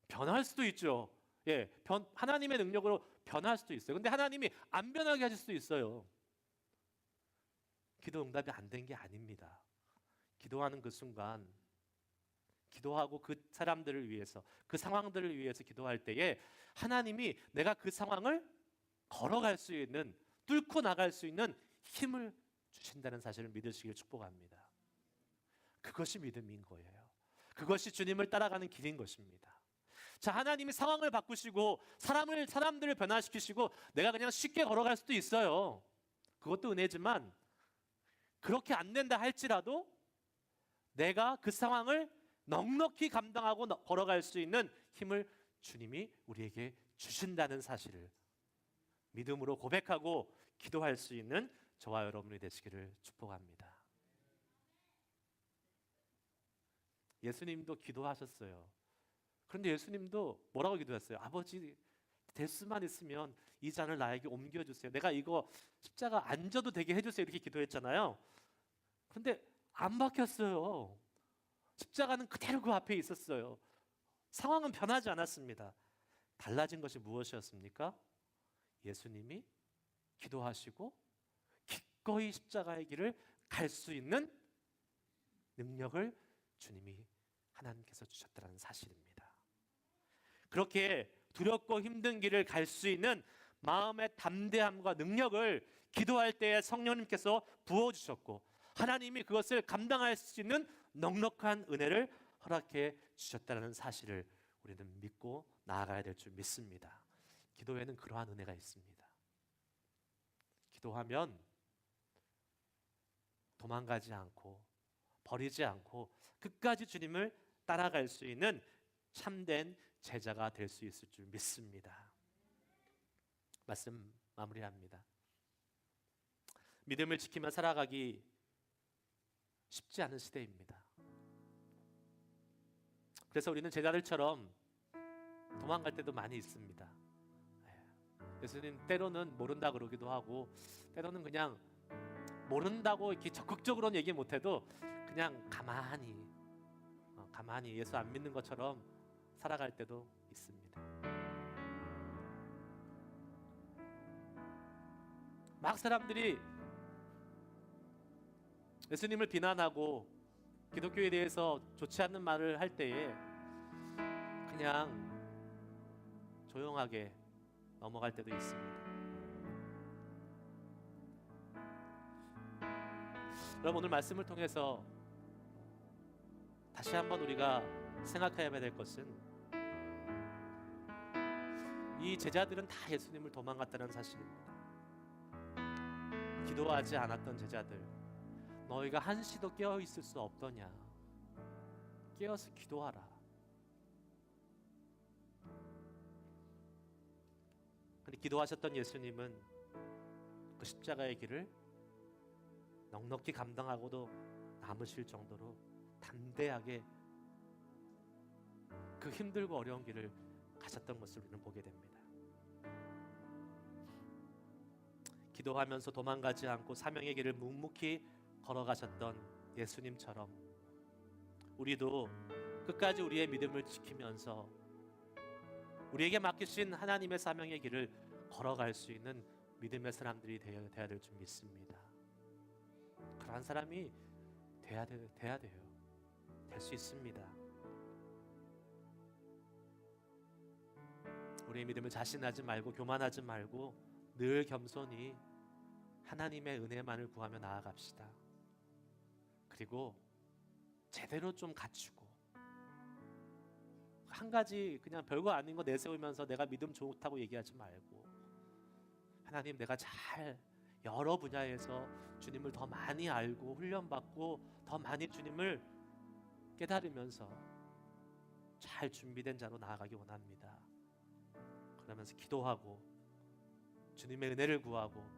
변할 수도 있죠. 예, 하나님의 능력으로 변할 수도 있어요. 근데 하나님이 안 변하게 하실 수도 있어요. 기도 응답이 안 된 게 아닙니다. 기도하는 그 순간, 기도하고 그 사람들을 위해서, 그 상황들을 위해서 기도할 때에 하나님이 내가 그 상황을 걸어갈 수 있는, 뚫고 나갈 수 있는 힘을 주신다는 사실을 믿으시길 축복합니다. 그것이 믿음인 거예요. 그것이 주님을 따라가는 길인 것입니다. 자, 하나님이 상황을 바꾸시고 사람들을 변화시키시고 내가 그냥 쉽게 걸어갈 수도 있어요. 그것도 은혜지만 그렇게 안 된다 할지라도 내가 그 상황을 넉넉히 감당하고 걸어갈 수 있는 힘을 주님이 우리에게 주신다는 사실을 믿음으로 고백하고 기도할 수 있는 저와 여러분이 되시기를 축복합니다. 예수님도 기도하셨어요. 그런데 예수님도 뭐라고 기도했어요? 아버지, 될 수만 있으면 이 잔을 나에게 옮겨주세요. 내가 이거 십자가 안 져도 되게 해주세요. 이렇게 기도했잖아요. 그런데 안 바뀌었어요. 십자가는 그대로 그 앞에 있었어요. 상황은 변하지 않았습니다. 달라진 것이 무엇이었습니까? 예수님이 기도하시고 기꺼이 십자가의 길을 갈 수 있는 능력을 주님이 하나님께서 주셨다는 사실입니다. 그렇게 두렵고 힘든 길을 갈 수 있는 마음의 담대함과 능력을 기도할 때에 성령님께서 부어주셨고 하나님이 그것을 감당할 수 있는 넉넉한 은혜를 허락해 주셨다는 사실을 우리는 믿고 나아가야 될 줄 믿습니다. 기도에는 그러한 은혜가 있습니다. 기도하면 도망가지 않고 버리지 않고 끝까지 주님을 따라갈 수 있는 참된 제자가 될 수 있을 줄 믿습니다. 말씀 마무리합니다. 믿음을 지키며 살아가기 쉽지 않은 시대입니다. 그래서 우리는 제자들처럼 도망갈 때도 많이 있습니다. 예수님 때로는 모른다 그러기도 하고 때로는 그냥 모른다고 이렇게 적극적으로는 얘기 못해도 그냥 가만히 예수 안 믿는 것처럼 살아갈 때도 있습니다. 막 사람들이 예수님을 비난하고 기독교에 대해서 좋지 않는 말을 할 때에 그냥 조용하게 넘어갈 때도 있습니다. 여러분, 오늘 말씀을 통해서 다시 한번 우리가 생각해야 될 것은 이 제자들은 다 예수님을 도망갔다는 사실입니다. 기도하지 않았던 제자들, 너희가 한시도 깨어 있을 수 없더냐? 깨어서 기도하라. 근데 기도하셨던 예수님은 그 십자가의 길을 넉넉히 감당하고도 남으실 정도로 담대하게 그 힘들고 어려운 길을 가셨던 것을 우리는 보게 됩니다. 기도하면서 도망가지 않고 사명의 길을 묵묵히 걸어가셨던 예수님처럼 우리도 끝까지 우리의 믿음을 지키면서 우리에게 맡기신 하나님의 사명의 길을 걸어갈 수 있는 믿음의 사람들이 되어야 될 줄 믿습니다. 그러한 사람이 돼야 돼요. 될 수 있습니다. 우리의 믿음을 자신하지 말고 교만하지 말고 늘 겸손히 하나님의 은혜만을 구하며 나아갑시다. 그리고 제대로 좀 갖추고 한 가지 그냥 별거 아닌 거 내세우면서 내가 믿음 좋다고 얘기하지 말고 하나님, 내가 잘 여러 분야에서 주님을 더 많이 알고 훈련받고 더 많이 주님을 깨달으면서 잘 준비된 자로 나아가기 원합니다. 그러면서 기도하고 주님의 은혜를 구하고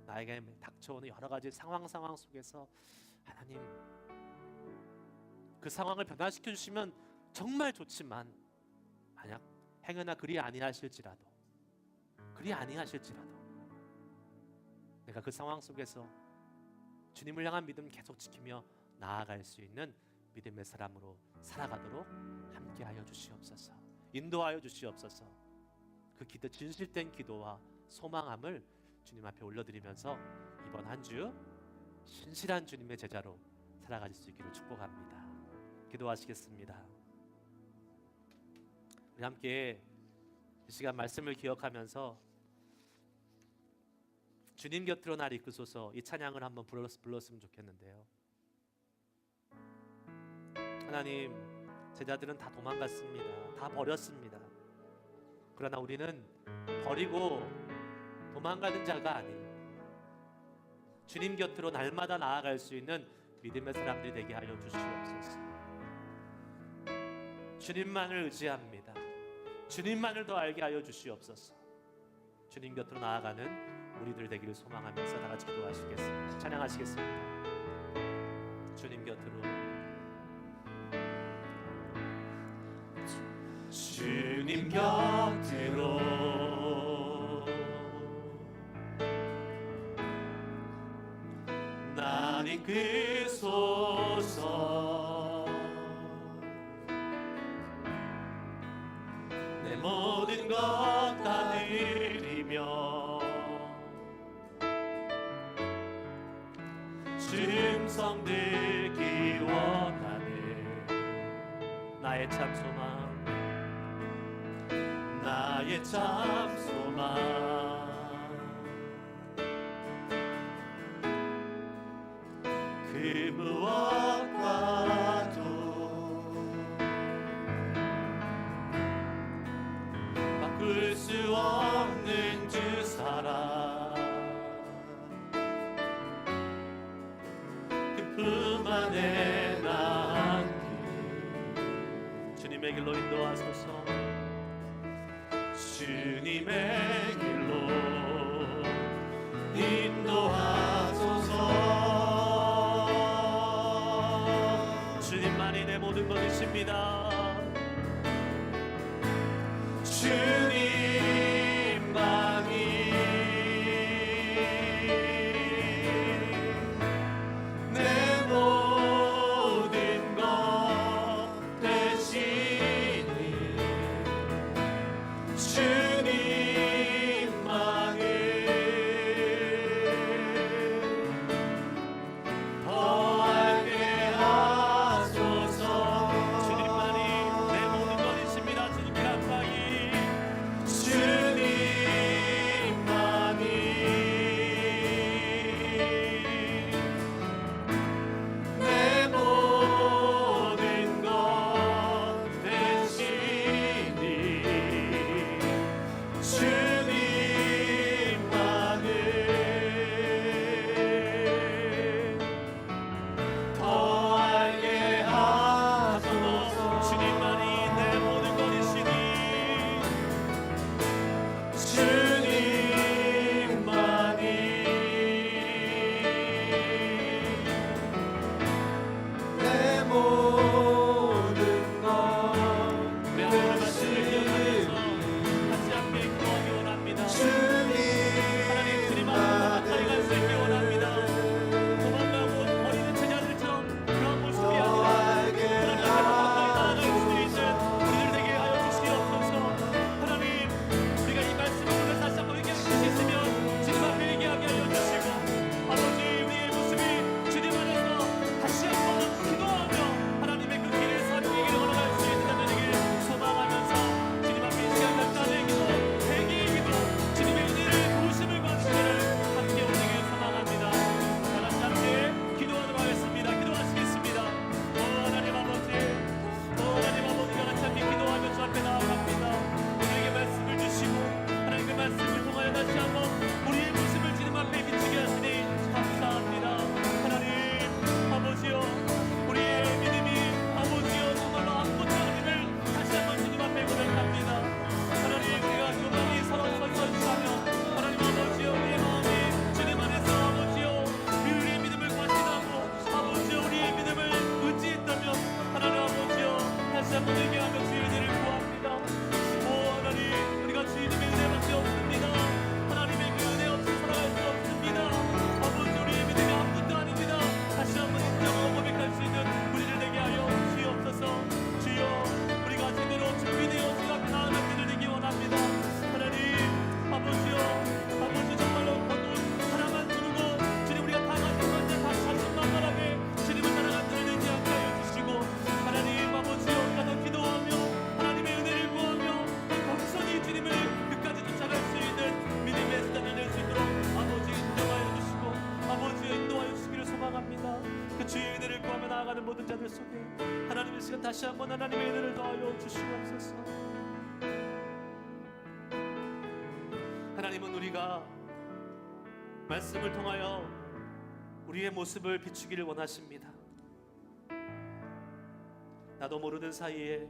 나에게 닥쳐오는 여러 가지 상황 속에서 하나님, 그 상황을 변화시켜 주시면 정말 좋지만 만약 행여나 그리 아니하실지라도 내가 그 상황 속에서 주님을 향한 믿음 계속 지키며 나아갈 수 있는 믿음의 사람으로 살아가도록 함께하여 주시옵소서. 인도하여 주시옵소서. 그 기도, 진실된 기도와 소망함을 주님 앞에 올려드리면서 이번 한 주 신실한 주님의 제자로 살아갈 수 있기를 축복합니다. 기도하시겠습니다. 우리 함께 이 시간 말씀을 기억하면서 주님 곁으로 날 이끄소서, 이 찬양을 한번 불렀으면 좋겠는데요. 하나님, 제자들은 다 도망갔습니다. 다 버렸습니다. 그러나 우리는 버리고 도망가는 자가 아닌 주님 곁으로 날마다 나아갈 수 있는 믿음의 사람들이 되게 하여 주시옵소서. 주님만을 의지합니다. 주님만을 더 알게 하여 주시옵소서. 주님 곁으로 나아가는 우리들 되기를 소망하면서 다 같이 기도하시겠습니다. 찬양하시겠습니다. 주님 곁으로, 주님 곁으로 날 이끄소서. 내 모든 것 다 드리며 충성 되기 원하네. 나의 참 소망, 나의 참 소망, 그 무엇과도 바꿀 수 없는 주 사랑, 그뿐 안에 나 함께 주님의 길로 인도하소서. 주님의 길로 인도하소서. 주님만이 내 모든 것이십니다. 주님만이 내 모든 것 되시니 주님만을 더 알게 하소서. 주님만이 그 주의 은혜를 구하며 나아가는 모든 자들 속에 하나님의 시간 다시 한번 하나님의 은혜를 더하여 주시옵소서. 하나님은 우리가 말씀을 통하여 우리의 모습을 비추기를 원하십니다. 나도 모르는 사이에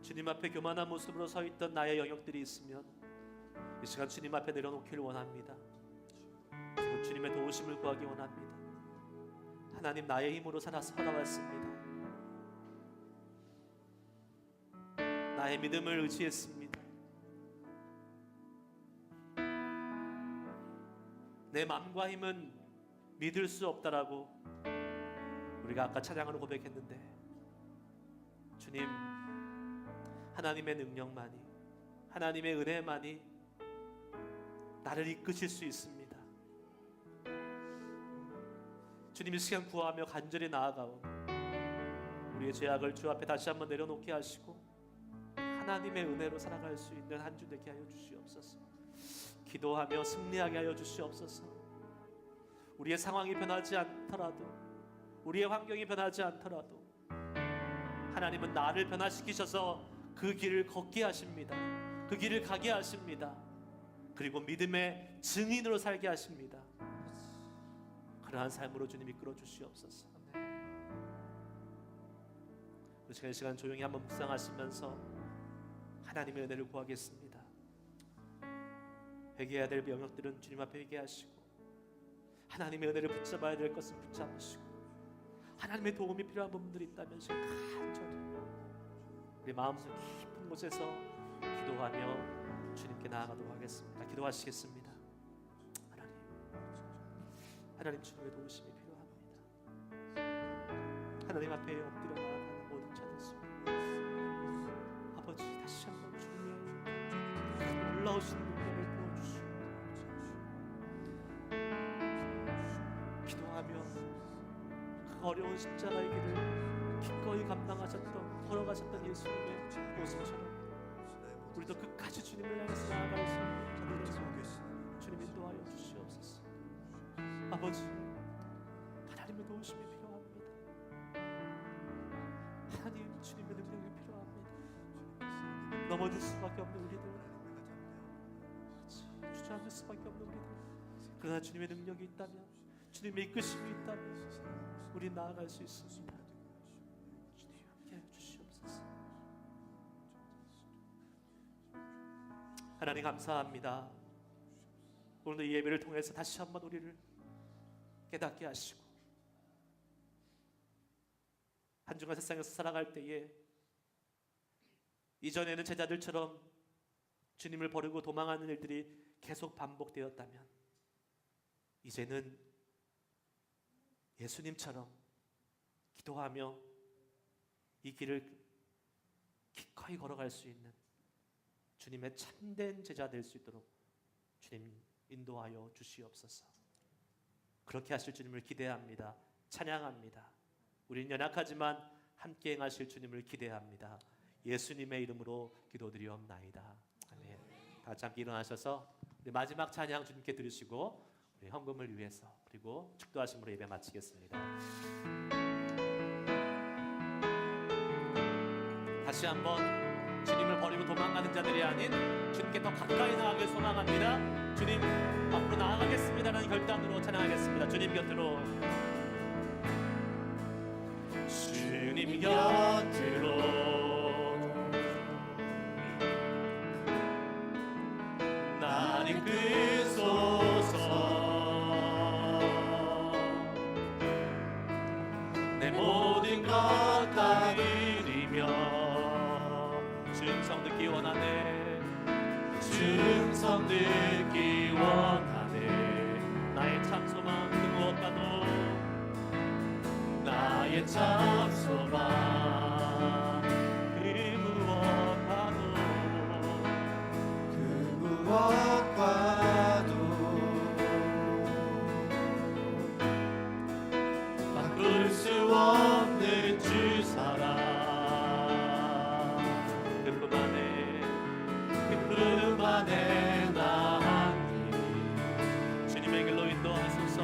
주님 앞에 교만한 모습으로 서 있던 나의 영역들이 있으면 이 시간 주님 앞에 내려놓기를 원합니다. 그리고 주님의 도우심을 구하기 원합니다. 하나님, 나의 힘으로 살아왔습니다. 나의 믿음을 의지했습니다. 내 마음과 힘은 믿을 수 없다라고 우리가 아까 찬양으로 고백했는데, 주님, 하나님의 능력만이, 하나님의 은혜만이 나를 이끄실 수 있습니다. 주님, 이 시간 구하며 간절히 나아가오 우리의 죄악을 주 앞에 다시 한번 내려놓게 하시고 하나님의 은혜로 살아갈 수 있는 한 주 되게 하여 주시옵소서. 기도하며 승리하게 하여 주시옵소서. 우리의 상황이 변하지 않더라도, 우리의 환경이 변하지 않더라도 하나님은 나를 변화시키셔서 그 길을 걷게 하십니다. 그 길을 가게 하십니다. 그리고 믿음의 증인으로 살게 하십니다. 그러한 삶으로 주님 이끌어 주시옵소서. 우리 시간 조용히 한번 묵상하시면서 하나님의 은혜를 구하겠습니다. 회개해야 될 영역들은 주님 앞에 회개하시고, 하나님의 은혜를 붙잡아야 될 것은 붙잡으시고, 하나님의 도움이 필요한 부분들이 있다면 간절히 우리 마음속 깊은 곳에서 기도하며 주님께 나아가도록 하겠습니다. 기도하시겠습니다. 하나님, 주님의 도우심이 필요합니다. 하나님 앞에 엎드려 나아가는 모든 자들 속에 아버지, 다시 한번 주님의 놀라우신 능력을 보여주시고, 기도하며 그 어려운 십자가의 길을 기꺼이 감당하셨던, 걸어가셨던 예수님의 모습처럼 우리도 끝까지 주님을 향해서 나아갈 수 있는 자들에게 주님 인도하여 주시옵소서. 아버지, 하나님의 도우심이 필요합니다. 하나님, 주님의 능력이 필요합니다. 넘어질 수밖에 없는 우리들, 주저앉을 수밖에 없는 우리들, 그러나 주님의 능력이 있다면, 주님의 이끄심이 있다면 우리 나아갈 수 있습니다. 주님 함께하여 주시옵소서. 하나님, 감사합니다. 오늘도 이 예배를 통해서 다시 한번 우리를 깨닫게 하시고, 한 주간 세상에서 살아갈 때에 이전에는 제자들처럼 주님을 버리고 도망하는 일들이 계속 반복되었다면, 이제는 예수님처럼 기도하며 이 길을 기꺼이 걸어갈 수 있는 주님의 참된 제자 될 수 있도록 주님 인도하여 주시옵소서. 그렇게 하실 주님을 기대합니다. 찬양합니다. 우리는 연약하지만 함께 행하실 주님을 기대합니다. 예수님의 이름으로 기도드리옵나이다. 아멘. 다 같이 함께 일어나셔서 우리 마지막 찬양 주님께 드리시고 우리 헌금을 위해서 그리고 축도하심으로 예배 마치겠습니다. 다시 한번 주님을 버리고 도망가는 자들이 아닌 주님께 더 가까이 나아가길 소망합니다. 주님 앞으로 나아가겠습니다라는 결단으로 찬양하겠습니다. 주님 곁으로, 주님 곁으로 날 이끄소서. 내 모든 것 다 드리며 주음성 듣기 원하네. 주음성 듣기 원하네. 나의 참 소망 그 무엇과도, 나의 참 소망 그 무엇과도, 그 무엇과도 바꿀 수 없는 주 사랑. 그뿐 안에 나 한 길 주님의 길로 인도하소서.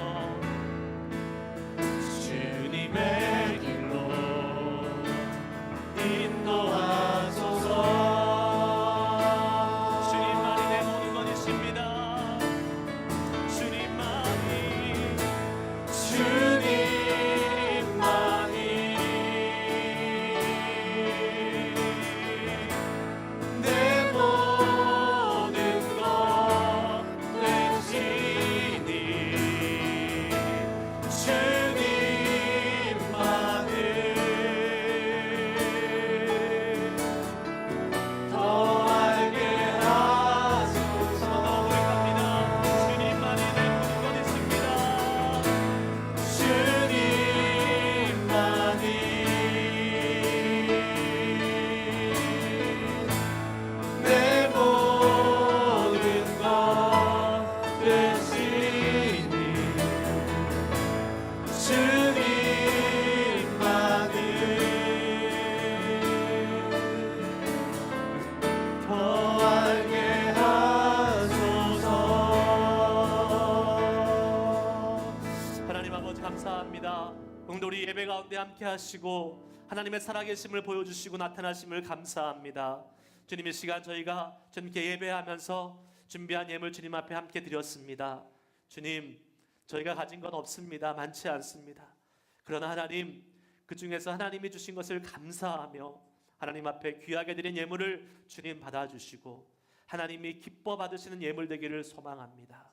감사합니다. 응도리 예배 가운데 함께 하시고 하나님의 살아계심을 보여주시고 나타나심을 감사합니다. 주님, 이 시간 저희가 주님께 예배하면서 준비한 예물 주님 앞에 함께 드렸습니다. 주님, 저희가 가진 건 없습니다. 많지 않습니다. 그러나 하나님, 그 중에서 하나님이 주신 것을 감사하며 하나님 앞에 귀하게 드린 예물을 주님 받아주시고 하나님이 기뻐 받으시는 예물 되기를 소망합니다.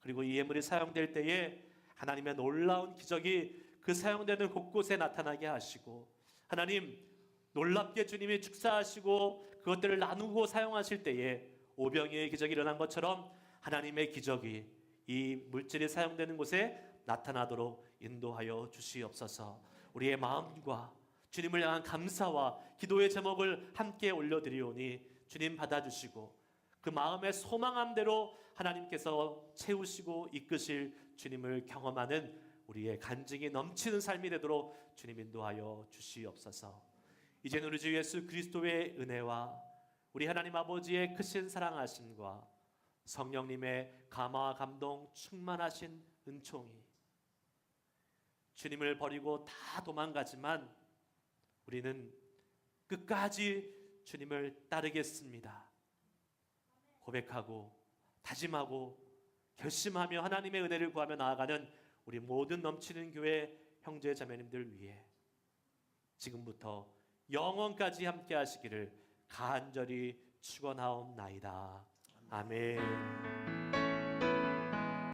그리고 이 예물이 사용될 때에 하나님의 놀라운 기적이 그 사용되는 곳곳에 나타나게 하시고 하나님, 놀랍게 주님이 축사하시고 그것들을 나누고 사용하실 때에 오병이의 기적이 일어난 것처럼 하나님의 기적이 이 물질이 사용되는 곳에 나타나도록 인도하여 주시옵소서. 우리의 마음과 주님을 향한 감사와 기도의 제목을 함께 올려드리오니 주님 받아주시고 그 마음의 소망함대로 하나님께서 채우시고 이끄실 주님을 경험하는 우리의 간증이 넘치는 삶이 되도록 주님 인도하여 주시옵소서. 이제는 우리 주 예수 그리스도의 은혜와 우리 하나님 아버지의 크신 사랑하심과 성령님의 감화와 감동 충만하신 은총이 주님을 버리고 다 도망가지만 우리는 끝까지 주님을 따르겠습니다 고백하고 다짐하고 결심하며 하나님의 은혜를 구하며 나아가는 우리 모든 넘치는 교회 형제 자매님들 위해 지금부터 영원까지 함께 하시기를 간절히 축원하옵나이다. 아멘.